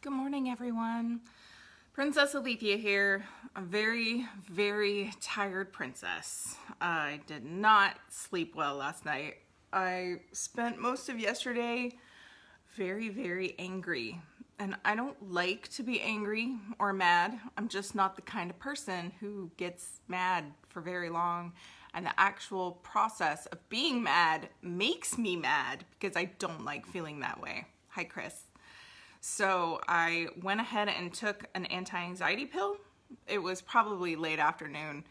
Good morning, everyone. Princess Alethea here. A very, very tired princess. I did not sleep well last night. I spent most of yesterday very, very angry. And I don't like to be angry or mad. I'm just not the kind of person who gets mad for very long. And the actual process of being mad makes me mad because I don't like feeling that way. Hi, Chris. So I went ahead and took an anti-anxiety pill. It was probably late afternoon,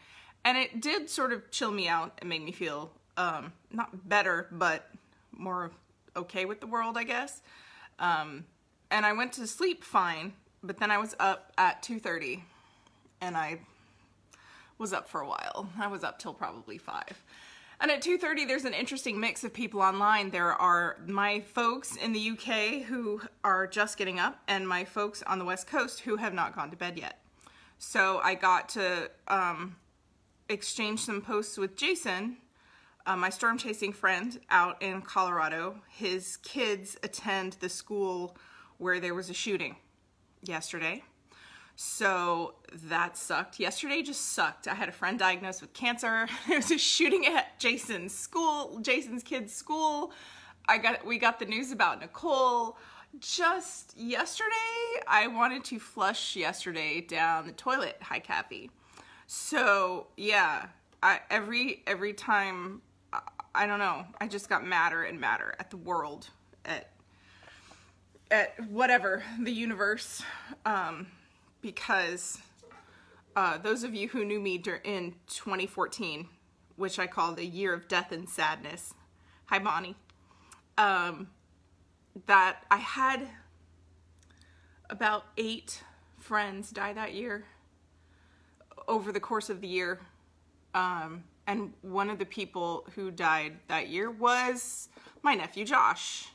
and it did sort of chill me out and make me feel not better, but more okay with the world, I guess. And I went to sleep fine, but then I was up at 2:30, and I was up for a while. I was up till probably 5. And at 2:30, there's an interesting mix of people online. There are my folks in the UK who are just getting up, and my folks on the West Coast who have not gone to bed yet. So I got to exchange some posts with Jason, my storm chasing friend out in Colorado. His kids attend the school where there was a shooting yesterday. So that sucked. Yesterday just sucked. I had a friend diagnosed with cancer. There was a shooting at Jason's kids' school. We got the news about Nicole. Just yesterday, I wanted to flush yesterday down the toilet. Hi, Kathy. So yeah, every time, I don't know, I just got madder and madder at the world, at whatever, the universe, because those of you who knew me in 2014, which I call the year of death and sadness, hi Bonnie, that I had about 8 friends die that year, over the course of the year, and one of the people who died that year was my nephew Josh,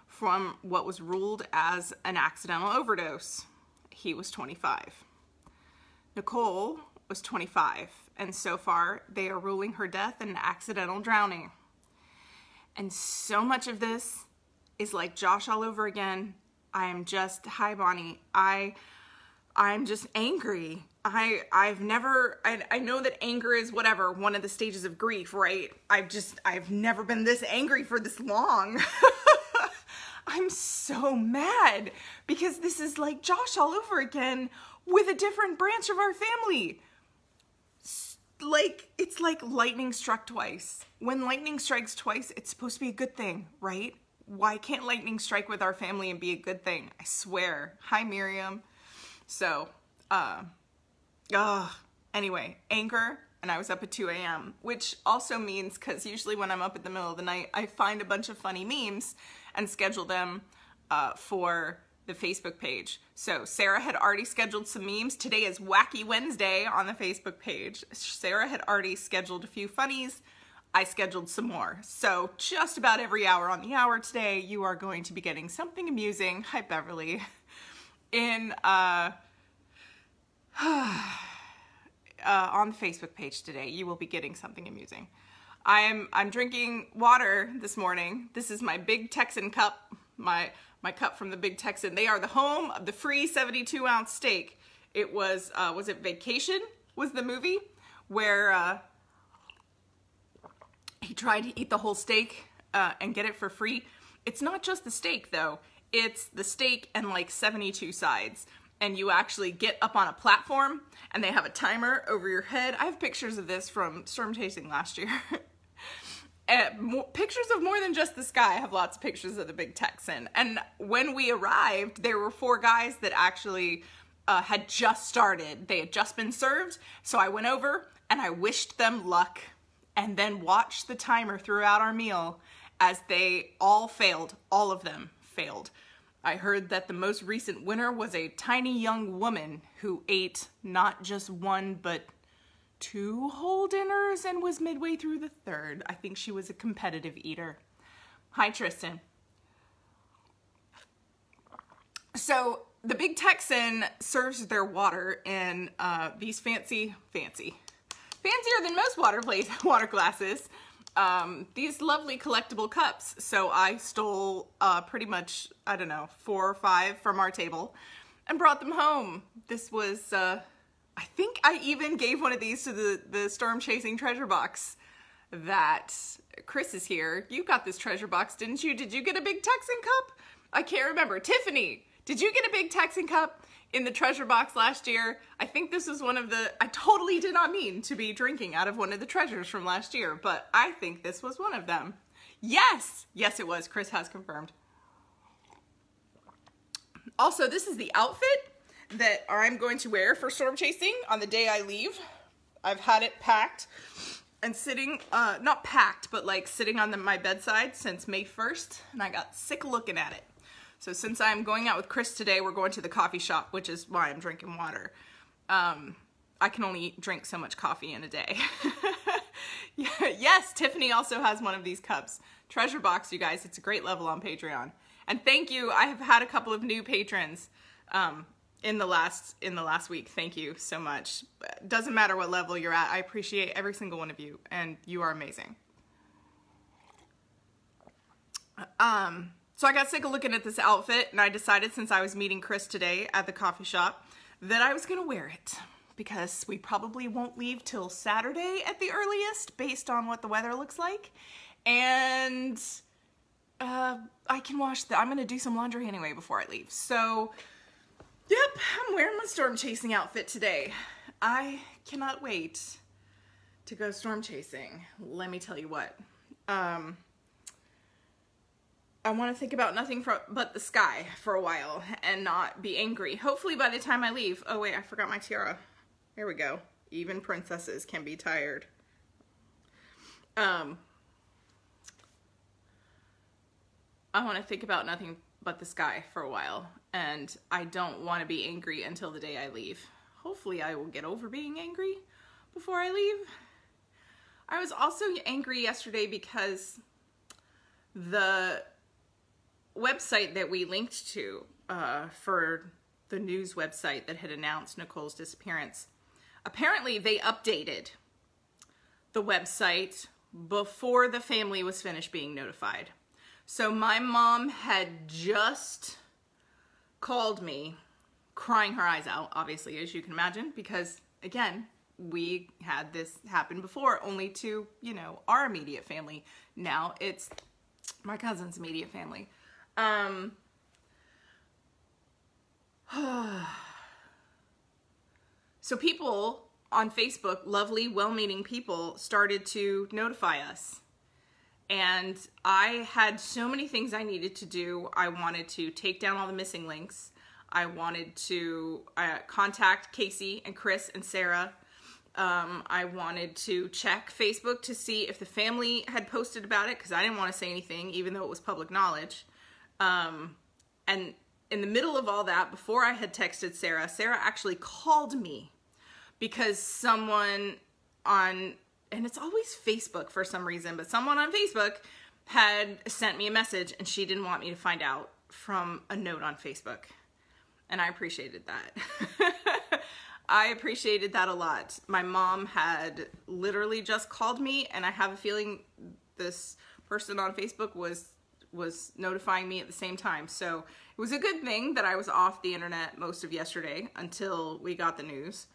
from what was ruled as an accidental overdose. He was 25. Nicole was 25, and so far they are ruling her death an accidental drowning. And so much of this is like Josh all over again. I am just, hi Bonnie, I'm just angry. I know that anger is whatever, one of the stages of grief, right? I've never been this angry for this long. I'm so mad because this is like Josh all over again with a different branch of our family. It's like lightning struck twice. When lightning strikes twice, it's supposed to be a good thing, right? Why can't lightning strike with our family and be a good thing? I swear. Hi, Miriam. So, anyway, anger, and I was up at 2 a.m., which also means, because usually when I'm up in the middle of the night, I find a bunch of funny memes and schedule them for the Facebook page. So Sarah had already scheduled some memes. Today is Wacky Wednesday on the Facebook page. Sarah had already scheduled a few funnies. I scheduled some more. So just about every hour on the hour today, you are going to be getting something amusing. Hi, Beverly. On the Facebook page today, you will be getting something amusing. I'm drinking water this morning. This is my Big Texan cup, my cup from the Big Texan. They are the home of the free 72-ounce steak. It was it Vacation was the movie where he tried to eat the whole steak and get it for free. It's not just the steak though. It's the steak and like 72 sides. And you actually get up on a platform and they have a timer over your head. I have pictures of this from storm chasing last year. Pictures of more than just the sky. I have lots of pictures of the Big Texan. And when we arrived, there were 4 guys that actually had just started. They had just been served. So I went over and I wished them luck and then watched the timer throughout our meal as they all failed. All of them failed. I heard that the most recent winner was a tiny young woman who ate not just 1, but 2 whole dinners and was midway through the 3rd. I think she was a competitive eater. Hi, Tristan. So the Big Texan serves their water in these fancier than most water glasses. these lovely collectible cups. So I stole pretty much, I don't know, 4 or 5 from our table and brought them home. This was, I think I even gave one of these to the Storm Chasing treasure box that Chris is here. You got this treasure box, didn't you? Did you get a big Texan cup? I can't remember. Tiffany, did you get a big Texan cup in the treasure box last year? I think this was one of the, I totally did not mean to be drinking out of one of the treasures from last year, but I think this was one of them. Yes! Yes, it was. Chris has confirmed. Also, this is the outfit that I'm going to wear for storm chasing on the day I leave. I've had it packed and sitting, not packed, but like sitting on my bedside since May 1st, and I got sick looking at it. So since I'm going out with Chris today, we're going to the coffee shop, which is why I'm drinking water. I can only drink so much coffee in a day. Yes, Tiffany also has one of these cups. Treasure box, you guys. It's a great level on Patreon. And thank you. I have had a couple of new patrons in the last week. Thank you so much. Doesn't matter what level you're at. I appreciate every single one of you, and you are amazing. So I got sick of looking at this outfit, and I decided, since I was meeting Chris today at the coffee shop, that I was gonna wear it, because we probably won't leave till Saturday at the earliest, based on what the weather looks like. And I can I'm gonna do some laundry anyway before I leave. So, yep, I'm wearing my storm chasing outfit today. I cannot wait to go storm chasing. Let me tell you what. I want to think about nothing but the sky for a while and not be angry. Hopefully by the time I leave. Oh wait, I forgot my tiara. Here we go. Even princesses can be tired. I want to think about nothing but the sky for a while, and I don't want to be angry until the day I leave. Hopefully I will get over being angry before I leave. I was also angry yesterday because the website that we linked to for the news website that had announced Nicole's disappearance, apparently they updated the website before the family was finished being notified. So my mom had just called me crying her eyes out, obviously, as you can imagine, because again, we had this happen before, only to, you know, our immediate family. Now it's my cousin's immediate family. So people on Facebook, lovely, well-meaning people, started to notify us. And I had so many things I needed to do. I wanted to take down all the missing links. I wanted to contact Casey and Chris and Sarah. I wanted to check Facebook to see if the family had posted about it, because I didn't want to say anything, even though it was public knowledge. And in the middle of all that, before I had texted Sarah, Sarah actually called me because someone on, and it's always Facebook for some reason, but someone on Facebook had sent me a message and she didn't want me to find out from a note on Facebook. And I appreciated that. I appreciated that a lot. My mom had literally just called me, and I have a feeling this person on Facebook was notifying me at the same time. So it was a good thing that I was off the internet most of yesterday until we got the news,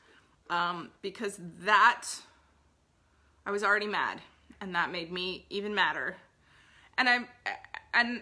because I was already mad, and that made me even madder. And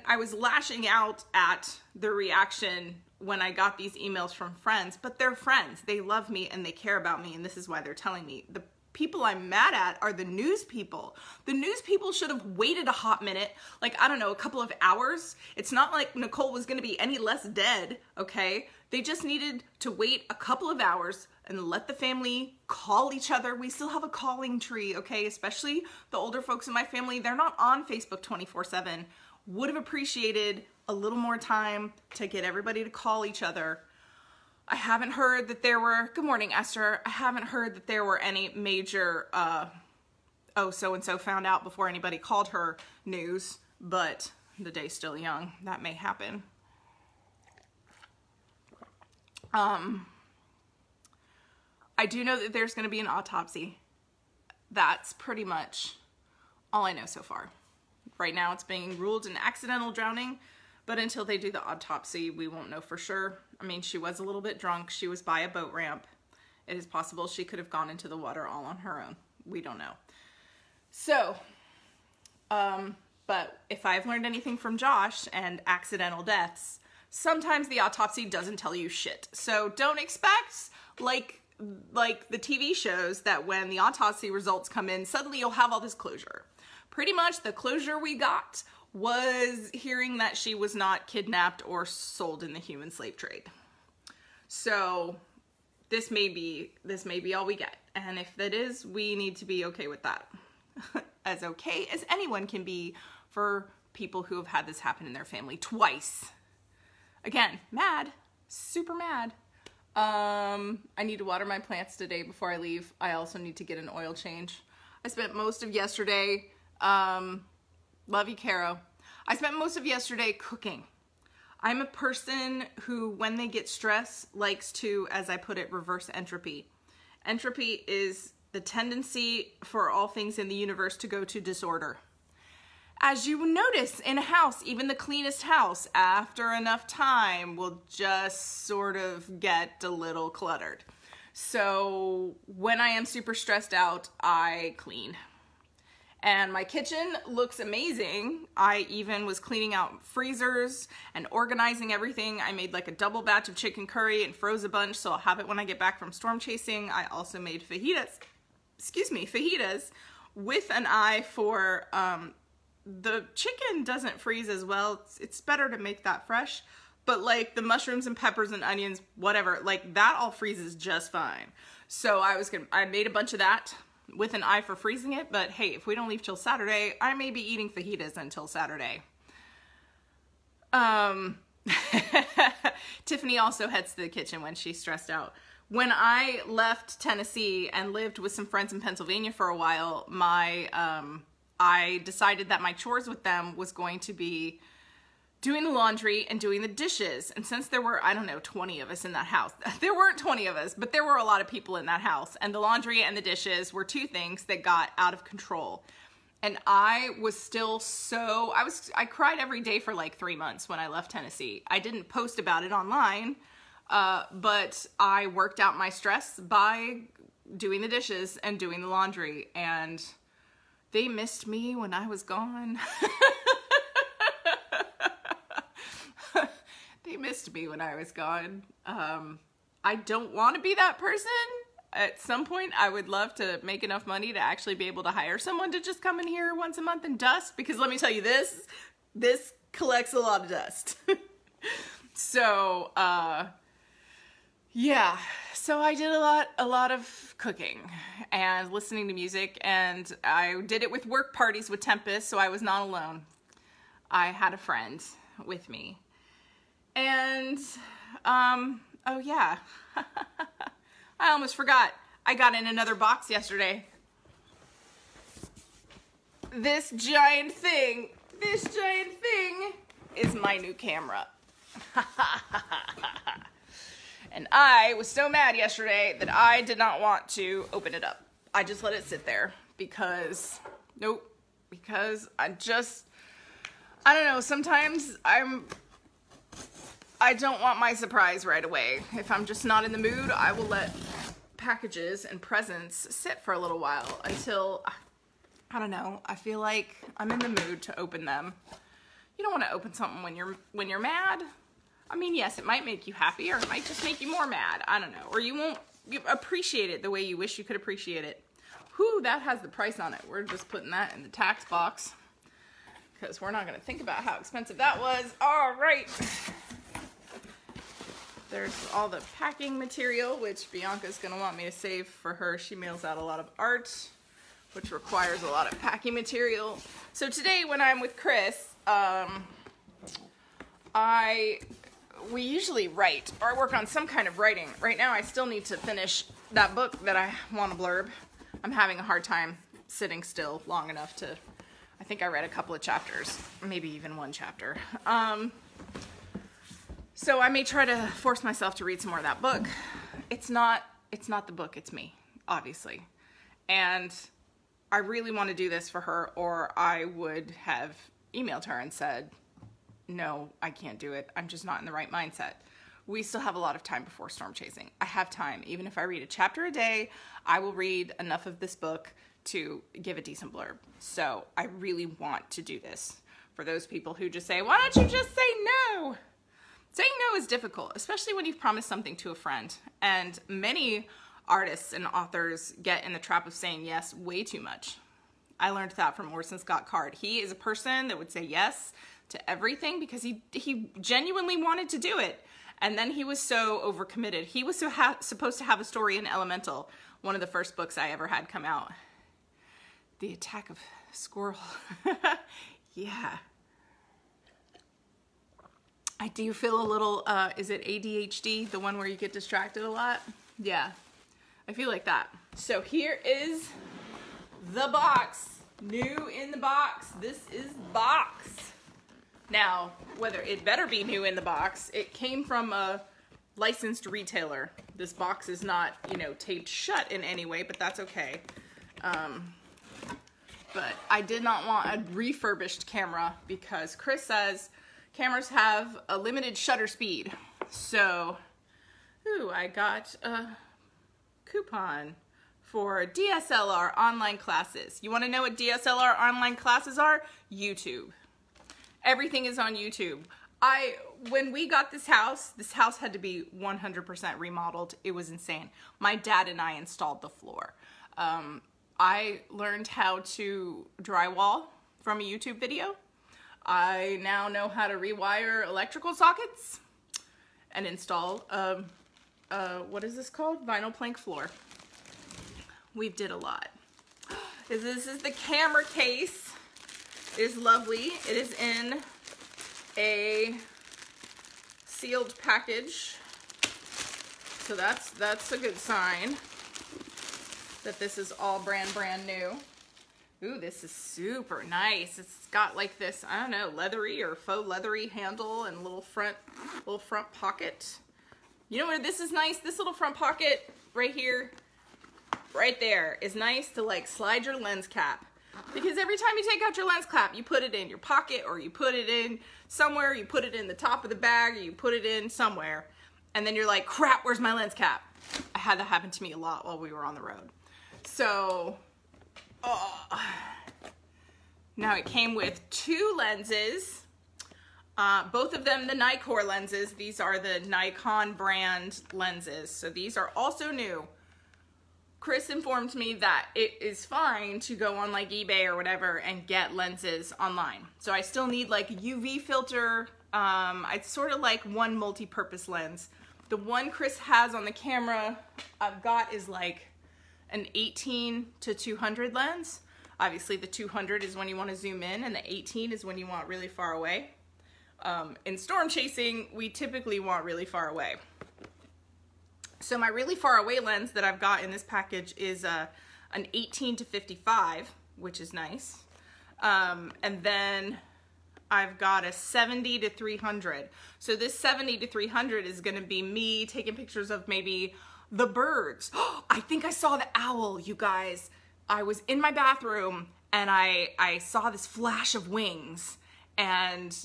I was lashing out at the reaction when I got these emails from friends, but they're friends. They love me and they care about me, and this is why they're telling me. The people I'm mad at are the news people. The news people should have waited a hot minute, like, I don't know, a couple of hours. It's not like Nicole was gonna be any less dead, okay? They just needed to wait a couple of hours and let the family call each other. We still have a calling tree, okay? Especially the older folks in my family, they're not on Facebook 24/7. Would have appreciated a little more time to get everybody to call each other. I haven't heard that there were, good morning, Esther. I haven't heard that there were any major, oh, so-and-so found out before anybody called her news, but the day's still young. That may happen. I do know that there's going to be an autopsy. That's pretty much all I know so far. Right now it's being ruled an accidental drowning, but until they do the autopsy, we won't know for sure. I mean, she was a little bit drunk. She was by a boat ramp. It is possible she could have gone into the water all on her own. We don't know. So, but if I've learned anything from Josh and accidental deaths, sometimes the autopsy doesn't tell you shit. So don't expect, like the TV shows, that when the autopsy results come in, suddenly you'll have all this closure. Pretty much the closure we got was hearing that she was not kidnapped or sold in the human slave trade. So this may be all we get. And if that is, we need to be okay with that. As okay as anyone can be for people who have had this happen in their family twice. Again, mad, super mad. I need to water my plants today before I leave. I also need to get an oil change. I spent most of yesterday, love you, Caro. I spent most of yesterday cooking. I'm a person who, when they get stressed, likes to, as I put it, reverse entropy. Entropy is the tendency for all things in the universe to go to disorder. As you notice in a house, even the cleanest house, after enough time, will just sort of get a little cluttered. So when I am super stressed out, I clean. And my kitchen looks amazing. I even was cleaning out freezers and organizing everything. I made like a double batch of chicken curry and froze a bunch, so I'll have it when I get back from storm chasing. I also made fajitas with an eye for, the chicken doesn't freeze as well. It's better to make that fresh, but like the mushrooms and peppers and onions, whatever, like that all freezes just fine. So I made a bunch of that with an eye for freezing it, but hey, if we don't leave till Saturday, I may be eating fajitas until Saturday. Tiffany also heads to the kitchen when she's stressed out. When I left Tennessee and lived with some friends in Pennsylvania for a while, I decided that my chores with them was going to be doing the laundry and doing the dishes. And since there were, I don't know, 20 of us in that house, there weren't 20 of us, but there were a lot of people in that house. And the laundry and the dishes were two things that got out of control. And I was still I cried every day for like 3 months when I left Tennessee. I didn't post about it online, but I worked out my stress by doing the dishes and doing the laundry, and they missed me when I was gone. They missed me when I was gone. I don't want to be that person. At some point, I would love to make enough money to actually be able to hire someone to just come in here once a month and dust, because let me tell you, this collects a lot of dust. So, yeah. So I did a lot of cooking and listening to music, and I did it with work parties with Tempest, so I was not alone. I had a friend with me. And, oh yeah, I almost forgot. I got in another box yesterday. This giant thing is my new camera. And I was so mad yesterday that I did not want to open it up. I just let it sit there because I don't know, sometimes I don't want my surprise right away. If I'm just not in the mood, I will let packages and presents sit for a little while until, I don't know, I feel like I'm in the mood to open them. You don't want to open something when you're mad. I mean, yes, it might make you happy, or it might just make you more mad. I don't know. Or you won't appreciate it the way you wish you could appreciate it. Whew, that has the price on it. We're just putting that in the tax box because we're not going to think about how expensive that was. All right. There's all the packing material, which Bianca's going to want me to save for her. She mails out a lot of art, which requires a lot of packing material. So today when I'm with Chris, we usually write, or I work on some kind of writing. Right now I still need to finish that book that I want to blurb. I'm having a hard time sitting still long enough to, I think I read a couple of chapters, maybe even one chapter. So I may try to force myself to read some more of that book. It's not the book, it's me, obviously. And I really want to do this for her, or I would have emailed her and said, no, I can't do it. I'm just not in the right mindset. We still have a lot of time before storm chasing. I have time. Even if I read a chapter a day, I will read enough of this book to give a decent blurb. So I really want to do this. For those people who just say, why don't you just say no? Saying no is difficult, especially when you've promised something to a friend. And many artists and authors get in the trap of saying yes way too much. I learned that from Orson Scott Card. He is a person that would say yes to everything because he genuinely wanted to do it. And then he was so overcommitted. He was supposed to have a story in Elemental, one of the first books I ever had come out. The Attack of Squirrel. Yeah. I do feel a little, is it ADHD, the one where you get distracted a lot? Yeah, I feel like that. So here is the box. New in the box. This is the box. Now, whether it better be new in the box, it came from a licensed retailer. This box is not, you know, taped shut in any way, but that's okay. But I did not want a refurbished camera because Chris says cameras have a limited shutter speed. So, ooh, I got a coupon for DSLR online classes. You want to know what DSLR online classes are? YouTube. Everything is on YouTube. When we got this house had to be 100% remodeled. It was insane. My dad and I installed the floor. I learned how to drywall from a YouTube video. I now know how to rewire electrical sockets and install, what is this called? Vinyl plank floor. We did a lot. This is the camera case. It is lovely. It is in a sealed package. So that's a good sign that this is all brand new. Ooh, this is super nice. It's got like this, I don't know, leathery or faux leathery handle and little front pocket. You know where this is nice? This little front pocket right here, right there, is nice to like slide your lens cap. Because every time you take out your lens cap, you put it in your pocket or you put it in somewhere, you put it in the top of the bag, or you put it in somewhere. And then you're like, crap, where's my lens cap? I had that happen to me a lot while we were on the road. So, now it came with two lenses, both of them the Nikkor lenses. These are the Nikon brand lenses. So these are also new. Chris informed me that it is fine to go on like eBay or whatever and get lenses online. So I still need like a UV filter. I'd sort of like one multi-purpose lens. The one Chris has on the camera I've got is like an 18 to 200 lens. Obviously the 200 is when you want to zoom in and the 18 is when you want really far away. In storm chasing, we typically want really far away. So my really far away lens that I've got in this package is an 18 to 55, which is nice. And then I've got a 70 to 300. So this 70 to 300 is gonna be me taking pictures of maybe the birds. I think I saw the owl, you guys. I was in my bathroom and I saw this flash of wings, and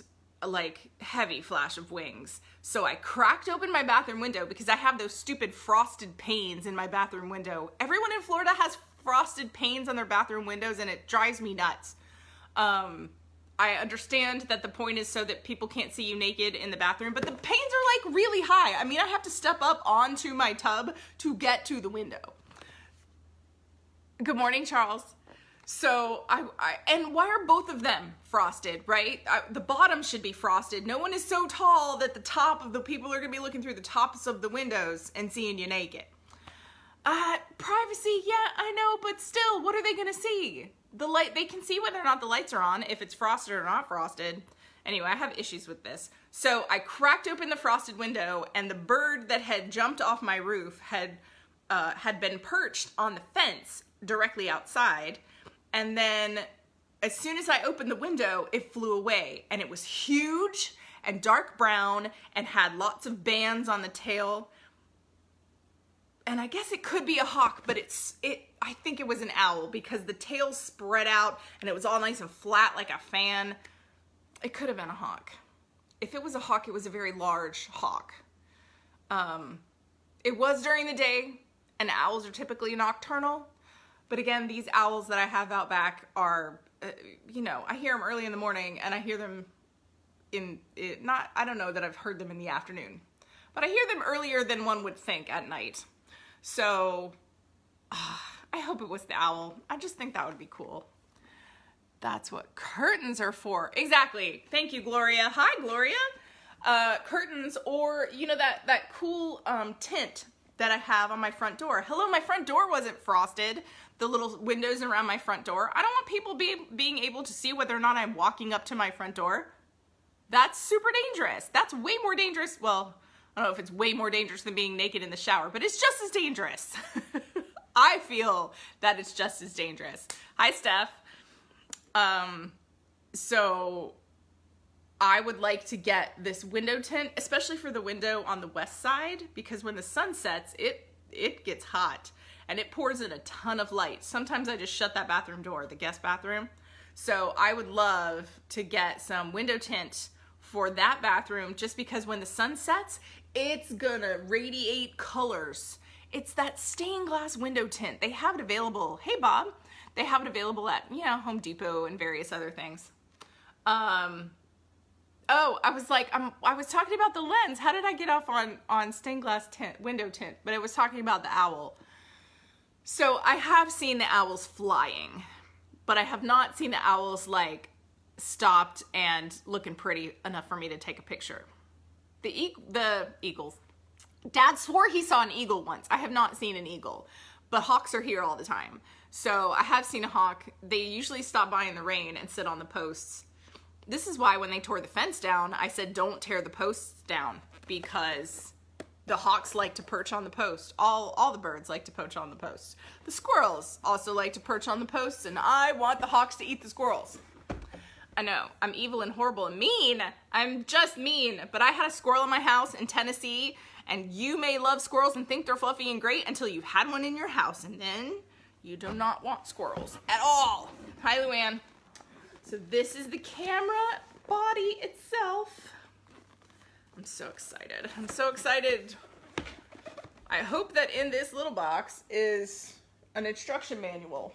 like heavy flash of wings. So I cracked open my bathroom window because I have those stupid frosted panes in my bathroom window. Everyone in Florida has frosted panes on their bathroom windows and it drives me nuts. I understand that the point is so that people can't see you naked in the bathroom, but the panes are like really high. I mean, I have to step up onto my tub to get to the window. Good morning, Charles. So and why are both of them frosted, right? The bottom should be frosted. No one is so tall that the top of the people are gonna be looking through the tops of the windows and seeing you naked. Privacy, yeah, I know, but still, what are they gonna see? The light, they can see whether or not the lights are on, if it's frosted or not frosted. Anyway, I have issues with this. So I cracked open the frosted window and the bird that had jumped off my roof had been perched on the fence directly outside. And then as soon as I opened the window, it flew away, and it was huge and dark brown and had lots of bands on the tail. and I guess it could be a hawk, but I think it was an owl because the tail spread out and it was all nice and flat like a fan. It could have been a hawk. If it was a hawk, it was a very large hawk. It was during the day, and owls are typically nocturnal. But again, these owls that I have out back are, you know, I hear them early in the morning, and I hear them I don't know that I've heard them in the afternoon, but I hear them earlier than one would think at night. So I hope it was the owl. I just think that would be cool. That's what curtains are for. Exactly. Thank you, Gloria. Hi, Gloria. Curtains, or, you know, that cool tint that I have on my front door. Hello, my front door wasn't frosted. The little windows around my front door. I don't want people being able to see whether or not I'm walking up to my front door. That's super dangerous. That's way more dangerous. Well, I don't know if it's way more dangerous than being naked in the shower, but it's just as dangerous. I feel that it's just as dangerous. Hi, Steph. So I would like to get this window tint, especially for the window on the west side, because when the sun sets, it gets hot and it pours in a ton of light. Sometimes I just shut that bathroom door, the guest bathroom. So I would love to get some window tint for that bathroom, just because when the sun sets, it's gonna radiate colors. It's that stained glass window tint. They have it available. Hey, Bob. They have it available at, you know, Home Depot and various other things. Oh, I was like, I was talking about the lens. How did I get off on stained glass tint, window tint? But I was talking about the owl. So I have seen the owls flying, but I have not seen the owls like stopped and looking pretty enough for me to take a picture. The eagles. Dad swore he saw an eagle once. I have not seen an eagle, but hawks are here all the time. So I have seen a hawk. They usually stop by in the rain and sit on the posts. This is why when they tore the fence down, I said don't tear the posts down, because the hawks like to perch on the post. All the birds like to perch on the posts. The squirrels also like to perch on the posts, and I want the hawks to eat the squirrels. I know, I'm evil and horrible and mean. I'm just mean, but I had a squirrel in my house in Tennessee, and you may love squirrels and think they're fluffy and great until you've had one in your house, and then you do not want squirrels at all. Hi, Luann. So this is the camera body itself. I'm so excited. I'm so excited. I hope that in this little box is an instruction manual.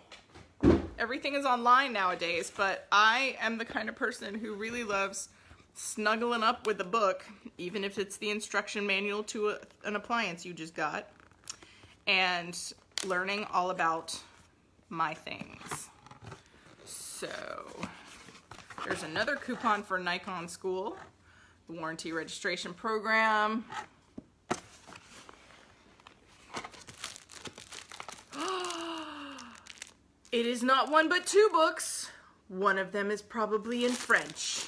Everything is online nowadays, but I am the kind of person who really loves snuggling up with a book, even if it's the instruction manual to an appliance you just got, and learning all about my things. So there's another coupon for Nikon School, the warranty registration program. It is not one but two books. One of them is probably in French.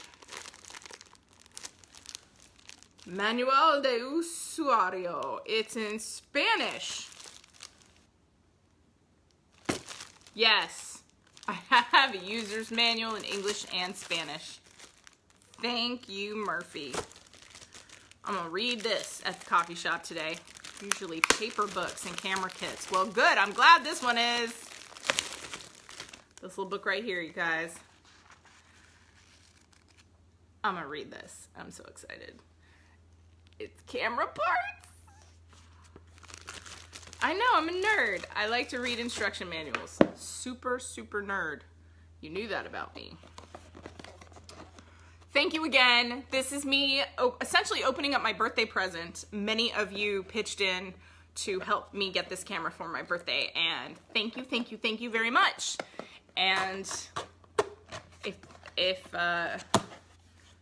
Manual de Usuario. It's in Spanish. Yes, I have a user's manual in English and Spanish. Thank you, Murphy. I'm gonna read this at the coffee shop today. Usually paper books and camera kits. Well, good, I'm glad this one is. This little book right here, you guys. I'm gonna read this. I'm so excited. It's camera parts. I know, I'm a nerd. I like to read instruction manuals. Super, super nerd. You knew that about me. Thank you again. This is me essentially opening up my birthday present. Many of you pitched in to help me get this camera for my birthday, and thank you, thank you, thank you very much. And if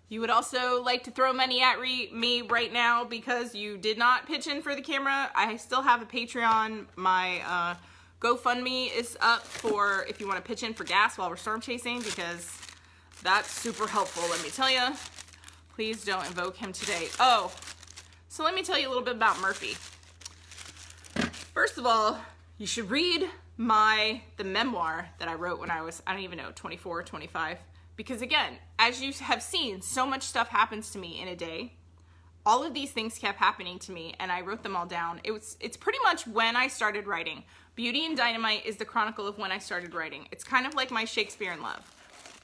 you would also like to throw money at me right now because you did not pitch in for the camera, I still have a Patreon. My GoFundMe is up for if you want to pitch in for gas while we're storm chasing, because that's super helpful, let me tell you. Please don't invoke him today. Oh, so let me tell you a little bit about Murphy. First of all, you should read the memoir that I wrote when I was, I don't even know, 24 or 25. Because again, as you have seen, so much stuff happens to me in a day. all of these things kept happening to me, and I wrote them all down. It's pretty much when I started writing. Beauty and Dynamite is the chronicle of when I started writing. It's kind of like my Shakespeare in Love.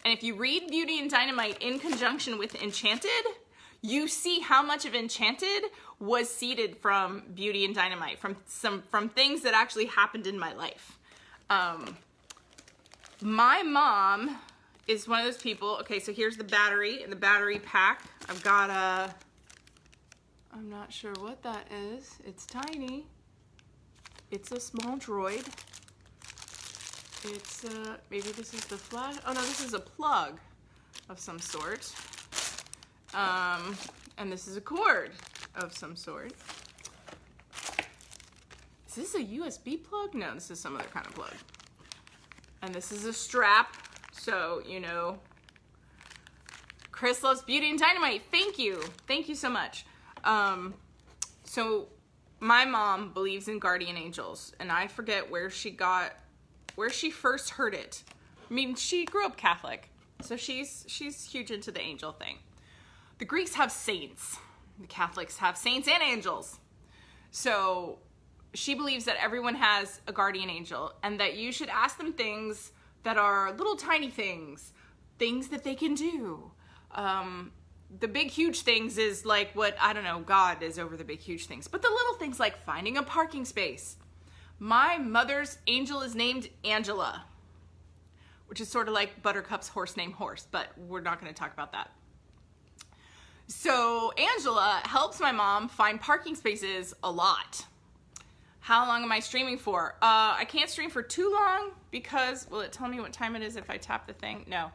And if you read Beauty and Dynamite in conjunction with Enchanted, you see how much of Enchanted was seeded from Beauty and Dynamite, from things that actually happened in my life. My mom is one of those people. Okay, so here's the battery in the battery pack. I've got I'm not sure what that is. It's tiny. It's a small droid. It's maybe this is the flash. Oh no, this is a plug of some sort. And this is a cord of some sort. Is this a USB plug? No, this is some other kind of plug. And this is a strap. So, you know, Chris loves Beauty and Dynamite. Thank you. Thank you so much. So my mom believes in guardian angels, and I forget where she first heard it. I mean, she grew up Catholic, so she's huge into the angel thing. The Greeks have saints. The Catholics have saints and angels. So she believes that everyone has a guardian angel, and that you should ask them things that are little tiny things that they can do. The big huge things is like what, I don't know, God is over the big huge things. But the little things like finding a parking space. My mother's angel is named Angela, which is sort of like Buttercup's horse named Horse, but we're not going to talk about that. So Angela helps my mom find parking spaces a lot. How long am I streaming for? I can't stream for too long because, will it tell me what time it is if I tap the thing? No.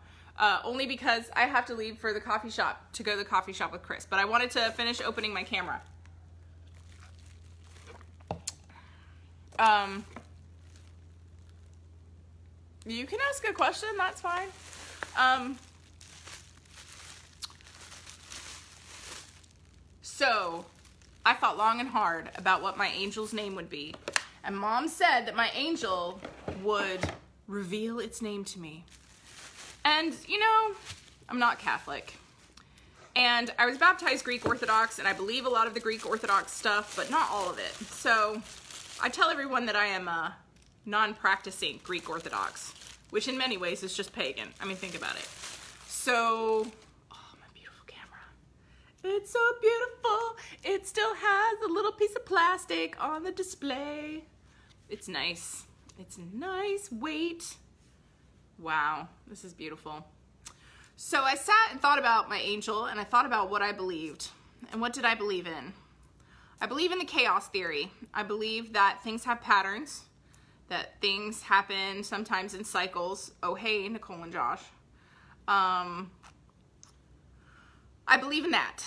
Only because I have to leave for the coffee shop, to go to the coffee shop with Chris. But I wanted to finish opening my camera. You can ask a question, that's fine. So, I thought long and hard about what my angel's name would be. And Mom said that my angel would reveal its name to me. And, you know, I'm not Catholic. And I was baptized Greek Orthodox, and I believe a lot of the Greek Orthodox stuff, but not all of it. So I tell everyone that I am a non-practicing Greek Orthodox, which in many ways is just pagan. I mean, think about it. So, oh, my beautiful camera. It's so beautiful. It still has a little piece of plastic on the display. It's nice. It's a nice weight. Wow, this is beautiful. So I sat and thought about my angel, and I thought about what I believed. And what did I believe in? I believe in the chaos theory. I believe that things have patterns, that things happen sometimes in cycles. Oh, hey, Nicole and Josh. I believe in that.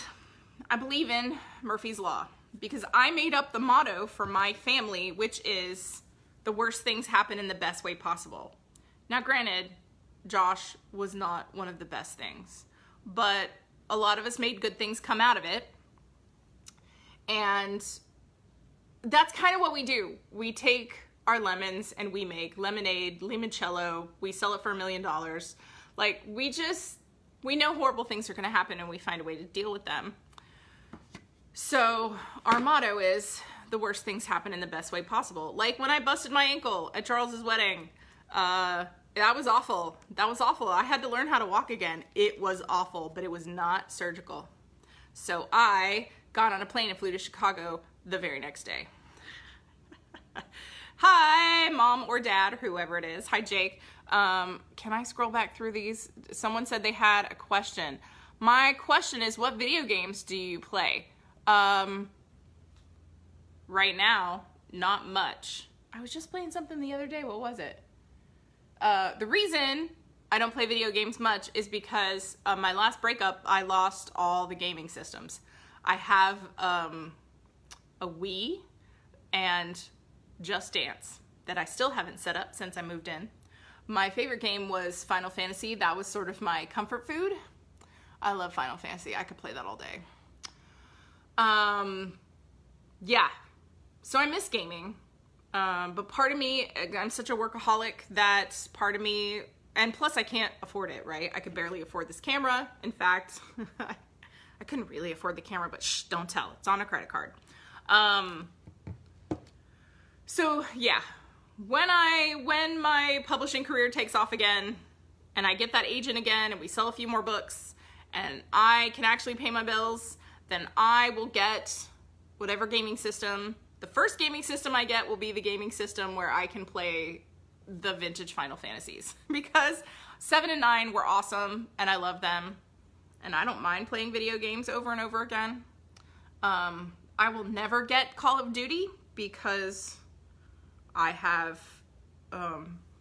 I believe in Murphy's Law, because I made up the motto for my family, which is the worst things happen in the best way possible. Now, granted, Josh was not one of the best things, but a lot of us made good things come out of it. And that's kind of what we do. We take our lemons and we make lemonade, limoncello. We sell it for $1 million. Like, we know horrible things are going to happen, and we find a way to deal with them. So our motto is the worst things happen in the best way possible. Like when I busted my ankle at Charles's wedding. That was awful. That was awful. I had to learn how to walk again. It was awful, but it was not surgical. So I got on a plane and flew to Chicago the very next day. Hi, Mom or Dad, or whoever it is. Hi, Jake. Can I scroll back through these? Someone said they had a question. My question is, what video games do you play? Right now, not much. I was just playing something the other day. What was it? The reason I don't play video games much is because my last breakup, I lost all the gaming systems. I have a Wii and Just Dance that I still haven't set up since I moved in. My favorite game was Final Fantasy. That was sort of my comfort food. I love Final Fantasy. I could play that all day. Yeah. So I miss gaming. But part of me, I'm such a workaholic that part of me, and plus I can't afford it, right? I could barely afford this camera. In fact, I couldn't really afford the camera, but shh, don't tell. It's on a credit card. So yeah, when my publishing career takes off again and I get that agent again and we sell a few more books and I can actually pay my bills, then I will get whatever gaming system. The first gaming system I get will be the gaming system where I can play the vintage Final Fantasies, because 7 and 9 were awesome and I love them and I don't mind playing video games over and over again. I will never get Call of Duty because I have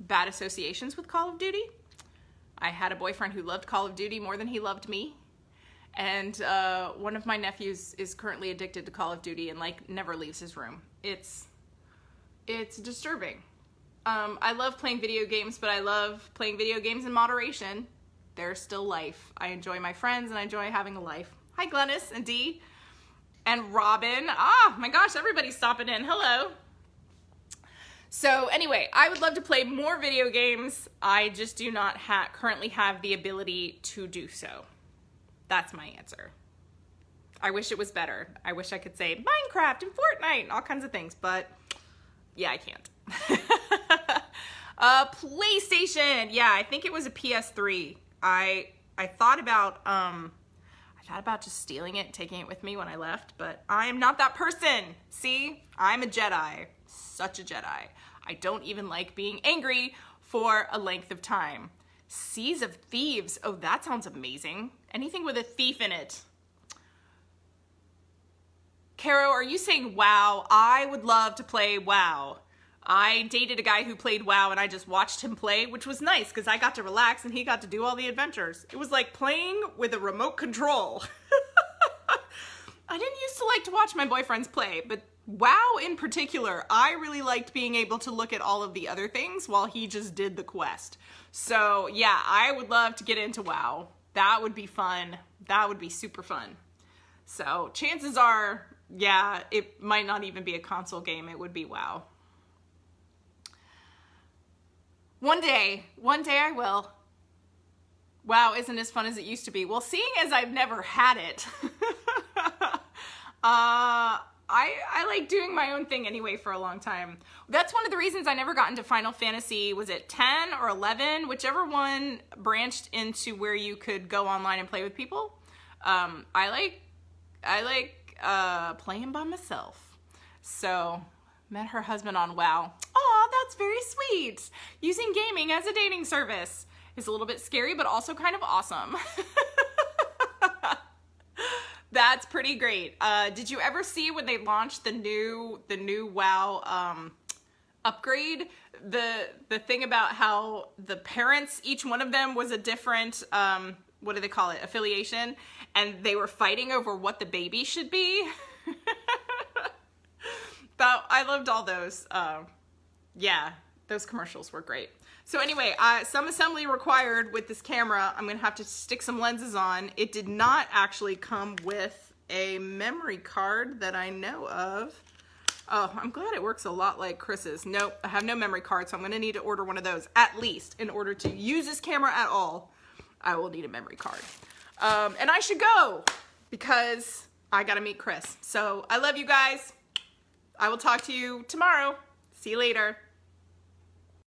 bad associations with Call of Duty. I had a boyfriend who loved Call of Duty more than he loved me. And one of my nephews is currently addicted to Call of Duty and like never leaves his room. It's disturbing. I love playing video games, but I love playing video games in moderation. They're still life. I enjoy my friends and I enjoy having a life. Hi Glennis and Dee and Robin. Ah, my gosh, everybody's stopping in. Hello. So anyway, I would love to play more video games. I just do not currently have the ability to do so. That's my answer. I wish it was better. I wish I could say Minecraft and Fortnite and all kinds of things, but yeah, I can't. PlayStation. Yeah, I think it was a PS3. I thought about just stealing it, taking it with me when I left, but I am not that person. See, I'm a Jedi, such a Jedi. I don't even like being angry for a length of time. Seas of Thieves. Oh, that sounds amazing. Anything with a thief in it. Caro, are you saying WoW? I would love to play WoW. I dated a guy who played WoW and I just watched him play, which was nice because I got to relax and he got to do all the adventures. It was like playing with a remote control. I didn't used to like to watch my boyfriends play, but WoW in particular, I really liked being able to look at all of the other things while he just did the quest. So yeah, I would love to get into WoW. That would be fun. That would be super fun. So chances are, yeah, it might not even be a console game. It would be WoW. One day I will. WoW isn't as fun as it used to be. Well, seeing as I've never had it, I like doing my own thing anyway for a long time. That's one of the reasons I never got into Final Fantasy. Was it 10 or 11? Whichever one branched into where you could go online and play with people. I like playing by myself. So, met her husband on WoW. Aw, that's very sweet. Using gaming as a dating service is a little bit scary, but also kind of awesome. That's pretty great. Did you ever see when they launched the new WoW upgrade? The thing about how the parents, each one of them was a different, what do they call it, affiliation, and they were fighting over what the baby should be. But I loved all those. Yeah, those commercials were great. So anyway, some assembly required with this camera. I'm gonna have to stick some lenses on. It did not actually come with a memory card that I know of. Oh, I'm glad it works a lot like Chris's. Nope, I have no memory card, so I'm gonna need to order one of those at least. In order to use this camera at all, I will need a memory card. And I should go because I gotta meet Chris. So I love you guys. I will talk to you tomorrow. See you later.